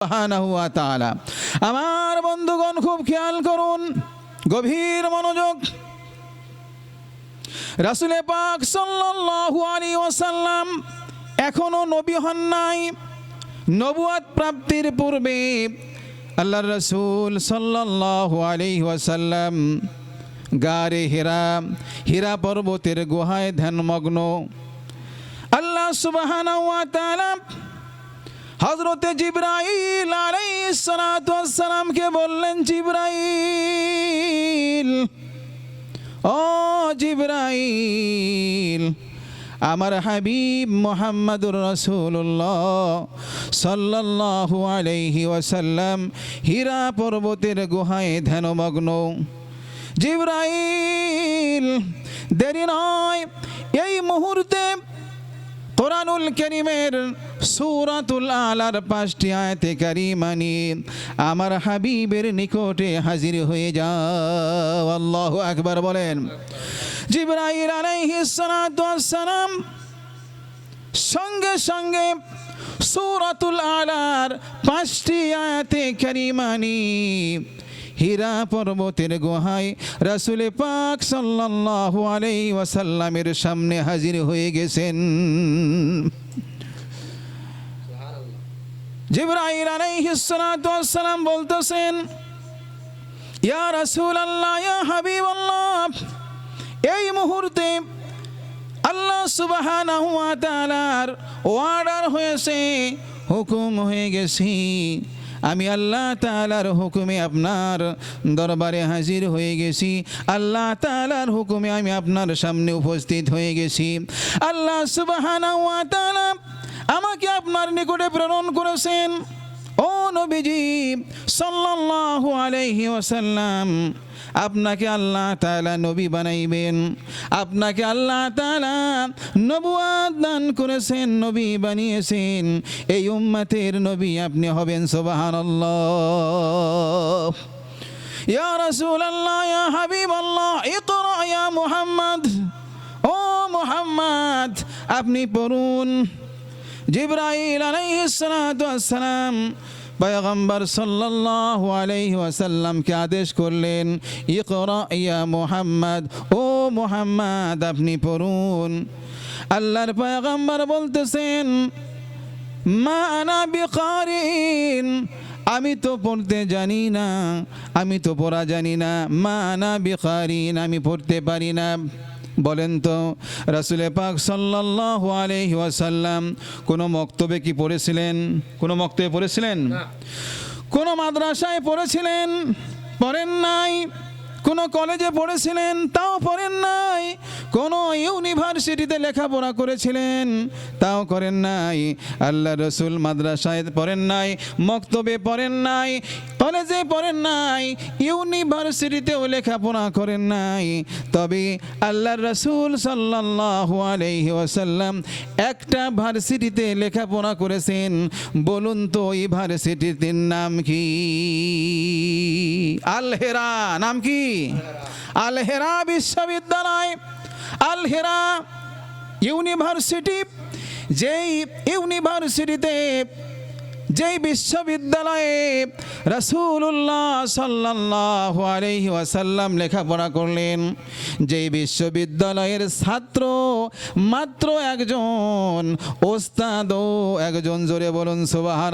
সুবহানাহু ওয়া তাআলা। আমার বন্ধুগণ খুব খেয়াল করুন, গভীর মনোযোগ। রাসূল পাক সাল্লাল্লাহু আলাইহি ওয়াসাল্লাম এখনো নবী হন নাই। নবুয়ত প্রাপ্তির পূর্বে আল্লাহর রাসূল সাল্লাল্লাহু আলাইহি ওয়াসাল্লাম গারে হীরা পর্বতের গুহায় ধ্যানমগ্ন। আল্লাহ সুবহানাহু ওয়া তাআলা হযরতে জিবরাইল আলাইহিস সালাতু ওয়াস সালামকে বললেন, জিবরাইল, ও জিবরাইল, আমার হাবিব মুহাম্মদুর রাসূলুল্লাহ সাল্লাল্লাহু আলাইহি ওয়াসাল্লাম হীরা পর্বতের গুহায় ধ্যানমগ্ন। জিবরাইল, দেরি নয়, এই মুহূর্তে কোরআনুল কারীমের সূরাতুল আলার 5টি আয়াতে কারিমা নিয়ে আমার হাবিবের নিকটে হাজির হয়ে যাও। আল্লাহু আকবার বলেন। জিবরাইল আলাইহিস সালাতু ওয়াস সালাম সঙ্গে সঙ্গে সূরাতুল আলার 5টি আয়াতে কারিমা নিয়ে হীরা পর্বতের গুহায় রাসূল পাক সাল্লাল্লাহু আলাইহি ওয়াসাল্লামের সামনে হাজির হয়ে গেছেন। জিবরাইল আলাইহিস সালাতু ওয়াস সালাম বলতেছেন, ইয়া রাসূলুল্লাহ, ইয়া হাবিবাল্লাহ, এই মুহূর্তে আল্লাহ সুবহানাহু ওয়া তাআলার অর্ডার হয়েছে, হুকুম হয়ে গেছে, আমি আল্লাহ তাআলার হুকুমে আপনার দরবারে হাজির হয়ে গেছি। আল্লাহ তাআলার হুকুমে আমি আপনার সামনে উপস্থিত হয়ে গেছি। আল্লাহ সুবহানাহু ওয়া তাআলা আমাকে আপনার নিকটে প্রেরণ করেছেন। ও নবীজি সাল্লাল্লাহু আলাইহি ওয়াসাল্লাম, আপনাকে আল্লাহ তাআলা নবী বানাইবেন, আপনাকে আল্লাহ তাআলা নবুয়ত দান করেছেন, নবী বানিয়েছেন, এই উম্মতের নবী আপনি হবেন। সুবহানাল্লাহ। ইয়া রাসূলুল্লাহ, ইয়া হাবিবাল্লাহ, ইকরা ইয়া মুহাম্মদ, ও মুহাম্মদ আপনি পড়ুন। জিবরাইল আলাইহিস সালাতু ওয়াস সালাম পয়গম্বর সাল্লাল্লাহু আলাইহি ওয়াসাল্লামকে আদেশ করলেন, ইকরা ইয়া মুহাম্মদ, ও মুহাম্মদ আপনি পড়ুন। আল্লাহর পয়গম্বর বলতেছেন, মা আনা বিকারিন, আমি তো পড়তে জানি না, আমি তো পড়া জানি না। মা আনা বিকারিন, আমি পড়তে পারি না। বলেন তো রাসূল পাক সাল্লাল্লাহু আলাইহি ওয়াসাল্লাম কোন মক্তবে কি পড়েছিলেন? কোন মক্তবে পড়েছিলেন? কোন মাদ্রাসায় পড়েছিলেন? পড়েন নাই। কোন কলেজে পড়েছিলেন? তাও পড়েন নাই। কোন ইউনিভার্সিটিতে লেখাপড়া করেছিলেন? তাও করেন নাই। আল্লাহ রাসূল মাদ্রাসায় পড়েন নাই, মক্তবে পড়েন নাই, কলেজে পড়েন নাই, ইউনিভার্সিটিতেও লেখাপড়া করেন নাই। তবে আল্লাহর রাসূল সাল্লাল্লাহু আলাইহি ওয়াসাল্লাম একটা ভার্সিটিতে লেখাপড়া করেছেন। বলুন তো এই ভার্সিটির নাম কি? আল হেরা। নাম কি? আল হেরা বিশ্ববিদ্যালয়, আল হেরা ইউনিভার্সিটি। যেই ইউনিভার্সিটিতে, যেই বিশ্ববিদ্যালয়ে রাসূলুল্লাহ সাল্লাল্লাহু আলাইহি ওয়াসাল্লাম লেখাপড়া করলেন, যেই বিশ্ববিদ্যালয়ের ছাত্র মাত্র একজন, ওস্তাদও একজন। জোরে বলুন সুবহান।